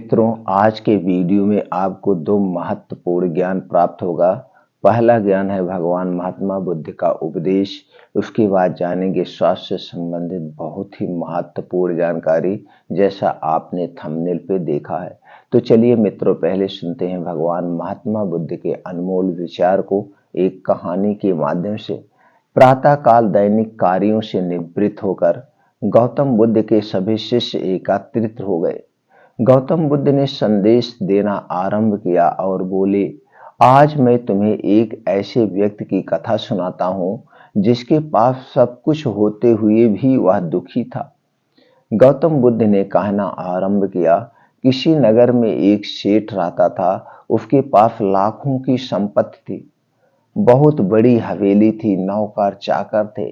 मित्रों, आज के वीडियो में आपको दो महत्वपूर्ण ज्ञान प्राप्त होगा। पहला ज्ञान है भगवान महात्मा बुद्ध का उपदेश। उसके बाद जानेंगे स्वास्थ्य से संबंधित बहुत ही महत्वपूर्ण जानकारी, जैसा आपने थंबनेल पे देखा है। तो चलिए मित्रों, पहले सुनते हैं भगवान महात्मा बुद्ध के अनमोल विचार को एक कहानी के माध्यम से। प्रातः काल दैनिक कार्यों से निवृत्त होकर गौतम बुद्ध के सभी शिष्य एकत्रित हो गए। गौतम बुद्ध ने संदेश देना आरंभ किया और बोले, आज मैं तुम्हें एक ऐसे व्यक्ति की कथा सुनाता हूं जिसके पास सब कुछ होते हुए भी वह दुखी था। गौतम बुद्ध ने कहना आरंभ किया, किसी नगर में एक सेठ रहता था। उसके पास लाखों की संपत्ति थी, बहुत बड़ी हवेली थी, नौकर चाकर थे।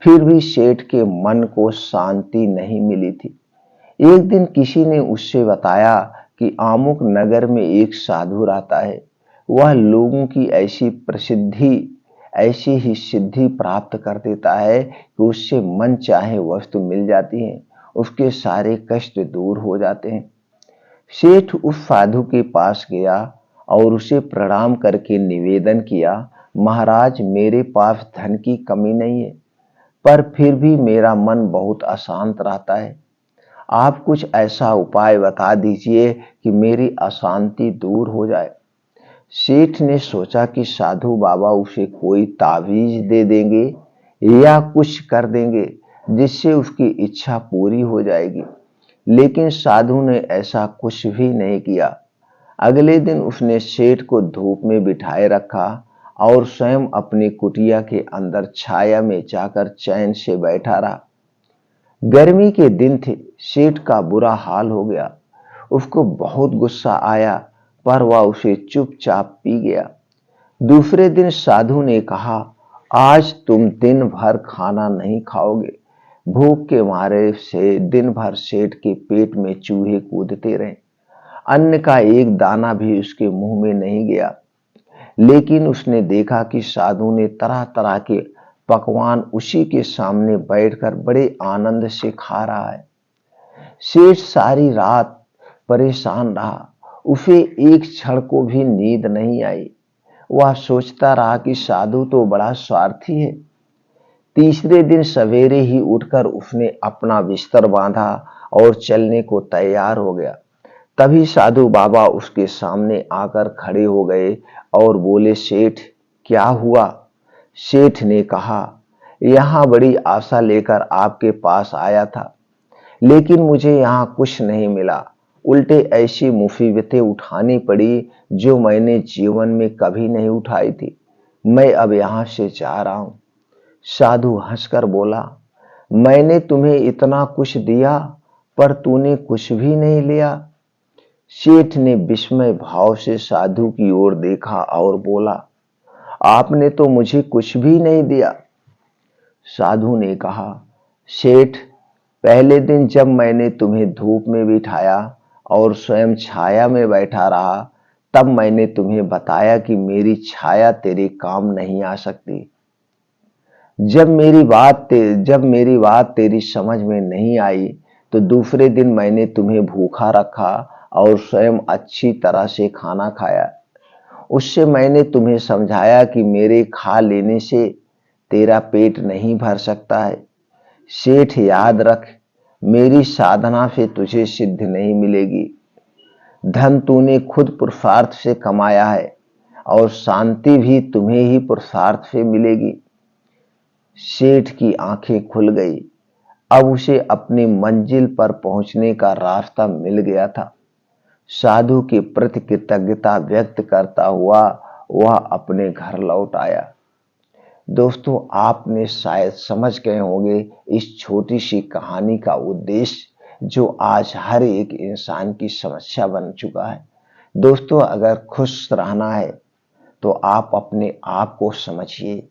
फिर भी सेठ के मन को शांति नहीं मिली थी। एक दिन किसी ने उससे बताया कि आमुक नगर में एक साधु रहता है। वह लोगों की ऐसी ही सिद्धि प्राप्त कर देता है कि उससे मन चाहे वस्तु मिल जाती है, उसके सारे कष्ट दूर हो जाते हैं। सेठ उस साधु के पास गया और उसे प्रणाम करके निवेदन किया, महाराज, मेरे पास धन की कमी नहीं है, पर फिर भी मेरा मन बहुत अशांत रहता है। आप कुछ ऐसा उपाय बता दीजिए कि मेरी अशांति दूर हो जाए। सेठ ने सोचा कि साधु बाबा उसे कोई तावीज दे देंगे या कुछ कर देंगे जिससे उसकी इच्छा पूरी हो जाएगी, लेकिन साधु ने ऐसा कुछ भी नहीं किया। अगले दिन उसने सेठ को धूप में बिठाए रखा और स्वयं अपनी कुटिया के अंदर छाया में जाकर चैन से बैठा रहा। गर्मी के दिन थे, सेठ का बुरा हाल हो गया। उसको बहुत गुस्सा आया, पर वह उसे चुपचाप पी गया। दूसरे दिन साधु ने कहा, आज तुम दिन भर खाना नहीं खाओगे। भूख के मारे से दिन भर सेठ के पेट में चूहे कूदते रहे। अन्न का एक दाना भी उसके मुंह में नहीं गया, लेकिन उसने देखा कि साधु ने तरह तरह के पकवान उसी के सामने बैठकर बड़े आनंद से खा रहा है। सेठ सारी रात परेशान रहा, उसे एक क्षण को भी नींद नहीं आई। वह सोचता रहा कि साधु तो बड़ा स्वार्थी है। तीसरे दिन सवेरे ही उठकर उसने अपना बिस्तर बांधा और चलने को तैयार हो गया। तभी साधु बाबा उसके सामने आकर खड़े हो गए और बोले, सेठ, क्या हुआ? सेठ ने कहा, यहां बड़ी आशा लेकर आपके पास आया था, लेकिन मुझे यहां कुछ नहीं मिला। उल्टे ऐसी मुसीबतें उठानी पड़ी जो मैंने जीवन में कभी नहीं उठाई थी। मैं अब यहां से जा रहा हूं। साधु हंसकर बोला, मैंने तुम्हें इतना कुछ दिया, पर तूने कुछ भी नहीं लिया। सेठ ने विस्मय भाव से साधु की ओर देखा और बोला, आपने तो मुझे कुछ भी नहीं दिया। साधु ने कहा, सेठ, पहले दिन जब मैंने तुम्हें धूप में बिठाया और स्वयं छाया में बैठा रहा, तब मैंने तुम्हें बताया कि मेरी छाया तेरे काम नहीं आ सकती। जब मेरी बात तेरी समझ में नहीं आई, तो दूसरे दिन मैंने तुम्हें भूखा रखा और स्वयं अच्छी तरह से खाना खाया। उससे मैंने तुम्हें समझाया कि मेरे खा लेने से तेरा पेट नहीं भर सकता है। सेठ, याद रख, मेरी साधना से तुझे सिद्ध नहीं मिलेगी। धन तूने खुद पुरुषार्थ से कमाया है और शांति भी तुम्हें ही पुरुषार्थ से मिलेगी। सेठ की आंखें खुल गई। अब उसे अपनी मंजिल पर पहुंचने का रास्ता मिल गया था। साधु के प्रति कृतज्ञता व्यक्त करता हुआ वह अपने घर लौट आया। दोस्तों, आपने शायद समझ गए होंगे इस छोटी सी कहानी का उद्देश्य, जो आज हर एक इंसान की समस्या बन चुका है। दोस्तों, अगर खुश रहना है तो आप अपने आप को समझिए।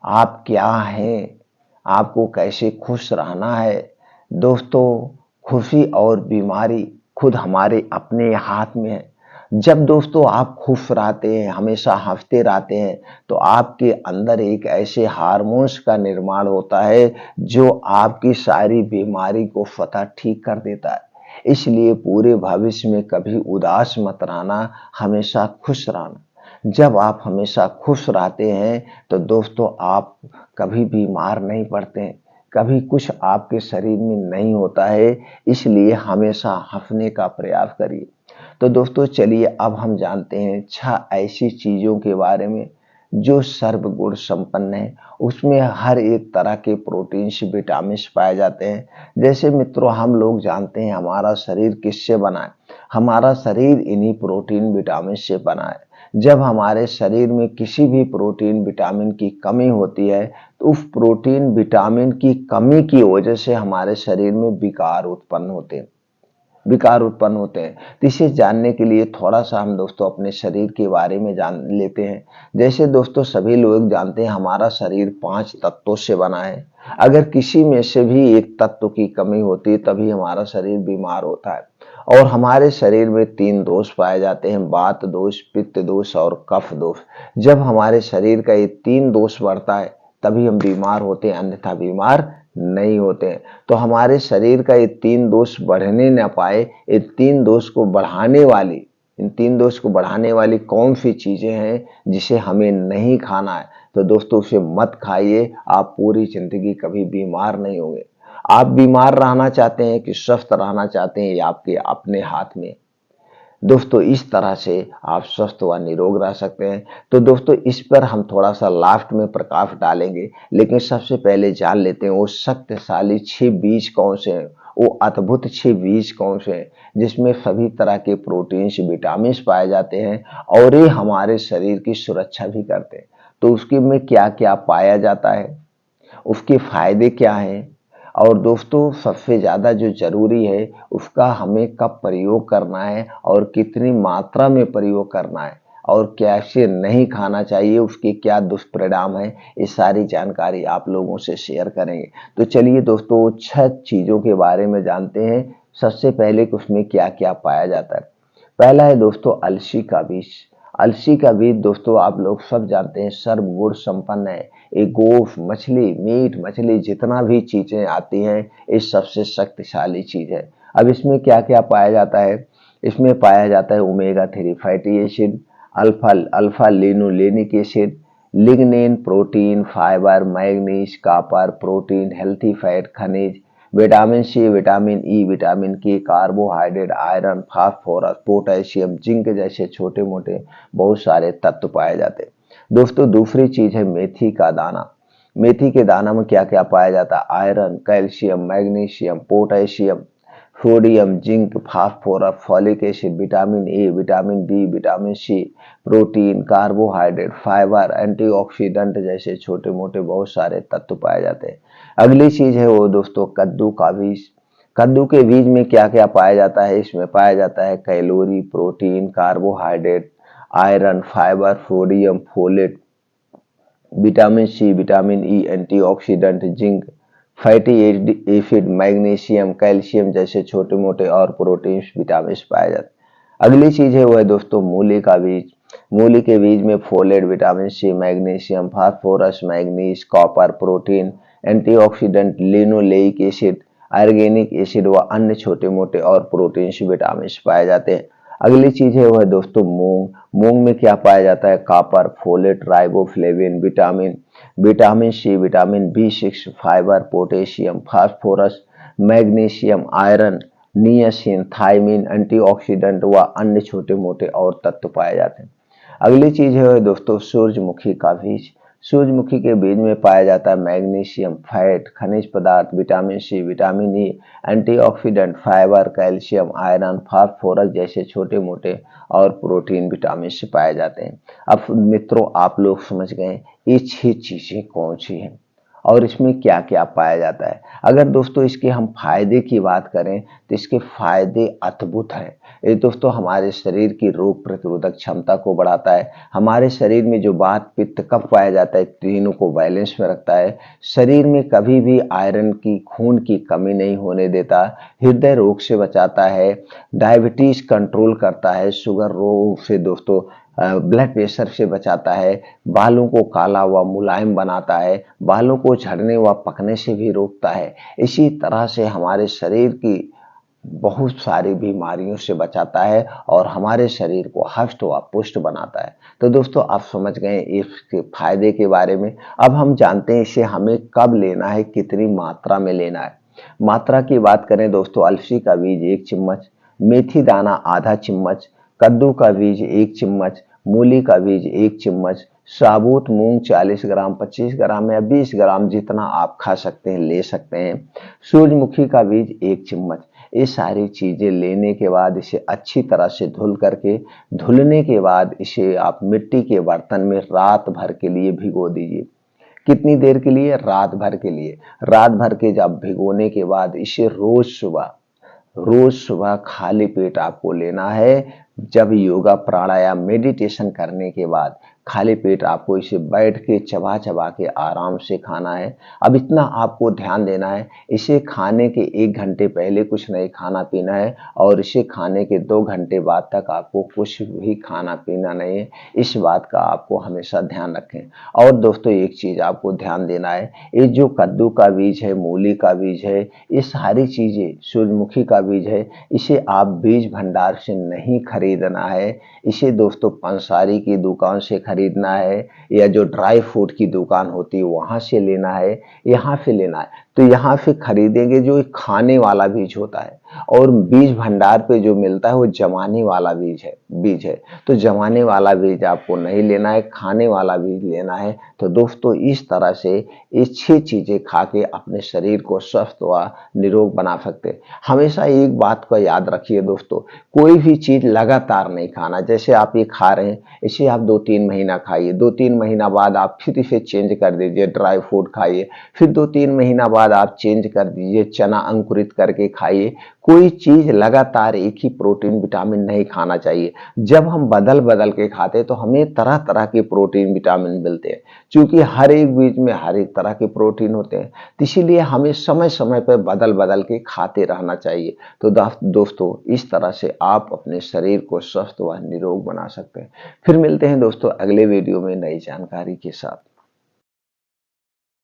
आप क्या हैं, आपको कैसे खुश रहना है। दोस्तों, खुशी और बीमारी खुद हमारे अपने हाथ में है। जब दोस्तों आप खुश रहते हैं, हमेशा हंसते रहते हैं, तो आपके अंदर एक ऐसे हार्मोन्स का निर्माण होता है जो आपकी सारी बीमारी को स्वतः ठीक कर देता है। इसलिए पूरे भविष्य में कभी उदास मत रहना, हमेशा खुश रहना। जब आप हमेशा खुश रहते हैं तो दोस्तों आप कभी बीमार नहीं पड़ते हैं, कभी कुछ आपके शरीर में नहीं होता है। इसलिए हमेशा हंसने का प्रयास करिए। तो दोस्तों चलिए अब हम जानते हैं 6 ऐसी चीजों के बारे में जो सर्वगुण संपन्न है। उसमें हर एक तरह के प्रोटीन्स, विटामिन्स पाए जाते हैं। जैसे मित्रों हम लोग जानते हैं हमारा शरीर किससे बना है। हमारा शरीर इन्हीं प्रोटीन विटामिन से बना है। जब हमारे शरीर में किसी भी प्रोटीन विटामिन की कमी होती है तो उस प्रोटीन विटामिन की कमी की वजह से हमारे शरीर में विकार उत्पन्न होते हैं। तो इसे जानने के लिए थोड़ा सा हम दोस्तों अपने शरीर के बारे में जान लेते हैं। जैसे दोस्तों सभी लोग जानते हैं हमारा शरीर 5 तत्वों से बना है। अगर किसी में से भी एक तत्व की कमी होती है तभी हमारा शरीर बीमार होता है। और हमारे शरीर में 3 दोष पाए जाते हैं, वात दोष, पित्त दोष और कफ दोष। जब हमारे शरीर का ये 3 दोष बढ़ता है तभी हम बीमार होते हैं, अन्यथा बीमार नहीं होते हैं। तो हमारे शरीर का ये 3 दोष बढ़ने ना पाए, ये 3 दोष को बढ़ाने वाली इन 3 दोष को बढ़ाने वाली कौन सी चीजें हैं जिसे हमें नहीं खाना है, तो दोस्तों उसे मत खाइए। आप पूरी जिंदगी कभी बीमार नहीं होंगे। आप बीमार रहना चाहते हैं कि स्वस्थ रहना चाहते हैं, ये आपके अपने हाथ में। दोस्तों इस तरह से आप स्वस्थ व निरोग रह सकते हैं। तो दोस्तों इस पर हम थोड़ा सा लास्ट में प्रकाश डालेंगे, लेकिन सबसे पहले जान लेते हैं वो शक्तिशाली 6 बीज कौन से हैं, वो अद्भुत 6 बीज कौन से हैं जिसमें सभी तरह के प्रोटीन्स, विटामिन्स पाए जाते हैं और ये हमारे शरीर की सुरक्षा भी करते हैं। तो उसके में क्या क्या पाया जाता है, उसके फायदे क्या हैं, और दोस्तों सबसे ज़्यादा जो ज़रूरी है उसका हमें कब प्रयोग करना है और कितनी मात्रा में प्रयोग करना है और कैसे नहीं खाना चाहिए, उसके क्या दुष्परिणाम है, ये सारी जानकारी आप लोगों से शेयर करेंगे। तो चलिए दोस्तों 6 चीज़ों के बारे में जानते हैं। सबसे पहले कि उसमें क्या क्या पाया जाता है। पहला है दोस्तों अलसी का बीज। अलसी का बीज दोस्तों आप लोग सब जानते हैं सर्वगुण संपन्न है। ये गोश्त, मछली, मीट मछली जितना भी चीजें आती हैं ये सबसे शक्तिशाली चीज है। अब इसमें क्या क्या पाया जाता है, इसमें पाया जाता है omega 3 fatty acid, alpha alpha linolenic acid, lignin, protein, fibre, manganese, copper, protein, healthy fat, खनिज, vitamin C, vitamin E, vitamin K, carbohydrate, iron, phosphorus, potassium, zinc जैसे छोटे मोटे बहुत सारे तत्व पाए जाते हैं। दोस्तों दूसरी चीज है मेथी का दाना। मेथी के दाना में क्या क्या पाया जाता है, iron, calcium, magnesium, potassium, sodium, zinc, phosphorus, folic acid, vitamin A, vitamin B, vitamin C, protein, carbohydrate, fibre, antioxidant जैसे छोटे मोटे बहुत सारे तत्व पाए जाते हैं। अगली चीज है वो दोस्तों कद्दू का बीज। कद्दू के बीज में क्या क्या पाया जाता है, इसमें पाया जाता है calorie, protein, carbohydrate, iron, fibre, sodium, folate, vitamin C, vitamin E, antioxidant, zinc, fatty acid, magnesium, calcium जैसे छोटे मोटे और प्रोटीन्स, विटामिन पाए जाते हैं। अगली चीज है वो है दोस्तों मूली का बीज। मूली के बीज में folate, vitamin C, magnesium, phosphorus, manganese, copper, protein, antioxidant, linoleic acid, organic acid व अन्य छोटे मोटे और प्रोटीन्स, विटामिन पाए जाते हैं। अगली चीज है वो है दोस्तों मूंग। मूंग में क्या पाया जाता है, copper, folate, riboflavin, vitamin, vitamin C, vitamin बी6, fibre, potassium, phosphorus, magnesium, iron, niacin, thiamine, antioxidant व अन्य छोटे मोटे और तत्व पाए जाते हैं। अगली चीज है दोस्तों सूरजमुखी का बीज। सूरजमुखी के बीज में पाया जाता है मैग्नीशियम, फैट, खनिज पदार्थ, vitamin C, vitamin E, antioxidant, fibre, calcium, iron, phosphorus जैसे छोटे मोटे और प्रोटीन, विटामिन से पाए जाते हैं। अब मित्रों आप लोग समझ गए ये 6 चीजें कौन सी हैं और इसमें क्या क्या पाया जाता है। अगर दोस्तों इसके हम फायदे की बात करें तो इसके फायदे अद्भुत हैं। ये दोस्तों हमारे शरीर की रोग प्रतिरोधक क्षमता को बढ़ाता है। हमारे शरीर में जो वात, पित्त, कफ पाया जाता है तीनों को बैलेंस में रखता है। शरीर में कभी भी आयरन की, खून की कमी नहीं होने देता। हृदय रोग से बचाता है, डायबिटीज कंट्रोल करता है, शुगर रोग से दोस्तों ब्लड प्रेशर से बचाता है, बालों को काला व मुलायम बनाता है, बालों को झड़ने व पकने से भी रोकता है। इसी तरह से हमारे शरीर की बहुत सारी बीमारियों से बचाता है और हमारे शरीर को हष्ट व पुष्ट बनाता है। तो दोस्तों आप समझ गए इसके फायदे के बारे में। अब हम जानते हैं इसे हमें कब लेना है, कितनी मात्रा में लेना है। मात्रा की बात करें दोस्तों, अलसी का बीज 1 चम्मच, मेथी दाना आधा चम्मच, कद्दू का बीज 1 चम्मच, मूली का बीज 1 चम्मच, साबुत मूंग 40 ग्राम, 25 ग्राम या 20 ग्राम जितना आप खा सकते हैं ले सकते हैं। सूरजमुखी का बीज 1 चम्मच। ये सारी चीजें लेने के बाद इसे अच्छी तरह से धुलने के बाद इसे आप मिट्टी के बर्तन में रात भर के लिए भिगो दीजिए। कितनी देर के लिए? रात भर के लिए। रात भर के जब भिगोने के बाद इसे रोज सुबह खाली पेट आपको लेना है। जब योगा प्राणायाम मेडिटेशन करने के बाद खाली पेट आपको इसे बैठ के चबा चबा के आराम से खाना है। अब इतना आपको ध्यान देना है, इसे खाने के 1 घंटे पहले कुछ नहीं खाना पीना है और इसे खाने के 2 घंटे बाद तक आपको कुछ भी खाना पीना नहीं है। इस बात का आपको हमेशा ध्यान रखें। और दोस्तों एक चीज आपको ध्यान देना है, ये जो कद्दू का बीज है, मूली का बीज है, ये सारी चीजें, सूरजमुखी का बीज है, इसे आप बीज भंडार से नहीं खरीदना है। इसे दोस्तों पंसारी की दुकान से खरीदना है या जो ड्राई फ्रूट की दुकान होती है वहां से लेना है, यहाँ से लेना है। तो यहाँ से खरीदेंगे जो खाने वाला बीज होता है, और बीज भंडार पे जो मिलता है वो जमाने वाला बीज है। तो जमाने वाला बीज आपको नहीं लेना है, खाने वाला बीज लेना है। तो दोस्तों इस तरह से ये 6 चीजें खा के अपने शरीर को स्वस्थ व निरोग बना सकते हैं। हमेशा एक बात को याद रखिए दोस्तों, कोई भी चीज लगातार नहीं खाना। जैसे आप ये खा रहे हैं, इसे आप 2-3 महीना खाइए, 2-3 महीना बाद आप फिर इसे चेंज कर दीजिए, ड्राई फ्रूट खाइए, फिर 2-3 महीना बाद आप चेंज कर दीजिए, चना अंकुरित करके खाइए। कोई चीज लगातार एक ही प्रोटीन विटामिन नहीं खाना चाहिए। जब हम बदल बदल के खाते हैं तो हमें तरह तरह के प्रोटीन विटामिन मिलते हैं, क्योंकि हर एक बीज में हर एक तरह के प्रोटीन होते हैं। तो इसीलिए हमें समय समय पर बदल बदल के खाते रहना चाहिए। तो दोस्तों इस तरह से आप अपने शरीर को स्वस्थ व निरोग बना सकते हैं। फिर मिलते हैं दोस्तों अगले वीडियो में नई जानकारी के साथ।